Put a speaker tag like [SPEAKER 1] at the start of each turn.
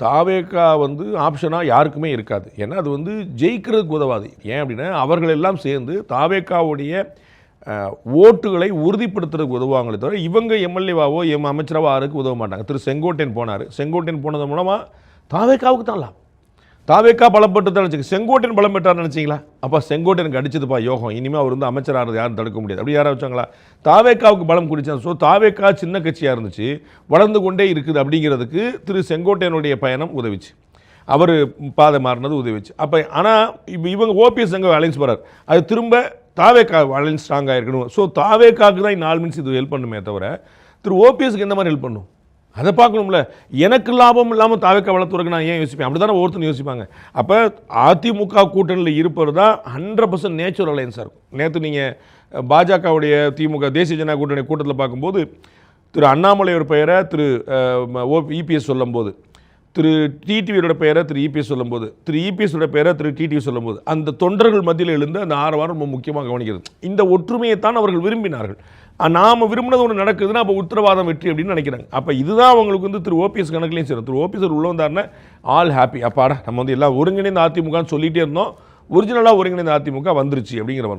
[SPEAKER 1] தாவேகா ஆப்ஷனாக யாருக்குமே இருக்காது. ஏன்னா அது ஜெயிக்கிறதுக்கு உதவாது. ஏன் அப்படின்னா அவர்கள் எல்லாம் சேர்ந்து தாவேகாவுடைய ஓட்டுகளை உறுதிப்படுத்துறதுக்கு உதவுவாங்களே தவிர இவங்க எம்எல்ஏவாவோ அமைச்சராவோ யாருக்கு உதவ மாட்டாங்க. திரு செங்கோட்டையன் போனார். செங்கோட்டையன் போனது மூலமாக தாவேகாவுக்கு தான் லாபம். தாவேகா பலப்பட்டு தான் நினச்சிங்க. செங்கோட்டையன் பலம் பெற்றார்னு நினச்சிங்களா? அப்போ செங்கோட்டையனுக்கு அடிச்சதுப்பா யோகம். இனிமேல் அவர் அமைச்சராகிறது யாரும் தடுக்க முடியாது. அப்படி யாராவது வச்சாங்களா? தாவேகாவுக்கு பலம் குடிச்சாங்க. ஸோ தாவேகா சின்ன கட்சியாக இருந்துச்சு, வளர்ந்து கொண்டே இருக்குது அப்படிங்கிறதுக்கு திரு செங்கோட்டையனுடைய பயணம் உதவிச்சு. அவர் பாதை மாறினது உதவிச்சு. அப்போ ஆனால் இப்போ இவங்க ஓபிஎஸ் அங்கே அலைன்ஸ் போகிறார். அது திரும்ப தாவேகா அலைன்ஸ் ஸ்ட்ராங்காக இருக்கணும். ஸோ தாவேகாவுக்கு தான் 4 மினிட்ஸ் இது ஹெல்ப் பண்ணுமே தவிர திரு ஓபிஎஸ்க்கு எந்த மாதிரி ஹெல்ப் பண்ணும்? அதை பார்க்கணும்ல. எனக்கு லாபம் இல்லாமல் தாவேக்கா வளர்த்துறதுக்கு நான் ஏன் யோசிப்பேன்? அப்படி தானே ஒருத்தர் யோசிப்பாங்க. அப்போ அதிமுக கூட்டணியில் இருப்பது தான் 100% நேச்சுரல் அலையன்ஸாக இருக்கும். நேற்று நீங்கள் பாஜகவுடைய திமுக தேசிய ஜனநாயக கூட்டணி கூட்டத்தில் பார்க்கும்போது திரு அண்ணாமலையோட பெயரை திரு இபிஎஸ் சொல்லும்போது, திரு டிடிவியோட பெயரை திரு இபிஎஸ் சொல்லும்போது, திரு இபிஎஸோட பெயரை திரு டிடிவி சொல்லும்போது அந்த தொண்டர்கள் மத்தியில் எழுந்து அந்த 6 வாரம் ரொம்ப முக்கியமாக கவனிக்கிறது. இந்த ஒற்றுமையைத்தான் அவர்கள் விரும்பினார்கள். நாம் விரும்பினது ஒன்று நடக்குதுன்னா அப்போ உத்தரவாதம் வெற்றி அப்படின்னு நினைக்கிறாங்க. அப்போ இதுதான் அவங்களுக்கு திரு ஓபிஎஸ் கணக்குலையும் சரி. திரு ஓபிஎஸ் உள்ள வந்தாருன்னா ஆல் ஹாப்பி. அப்பாடா நம்ம எல்லாம் ஒருங்கிணைந்த அதிமுகன்னு சொல்லிகிட்டே இருந்தோம். ஒரிஜினலாக ஒருங்கிணைந்த அதிமுக வந்துருச்சு அப்படிங்கிற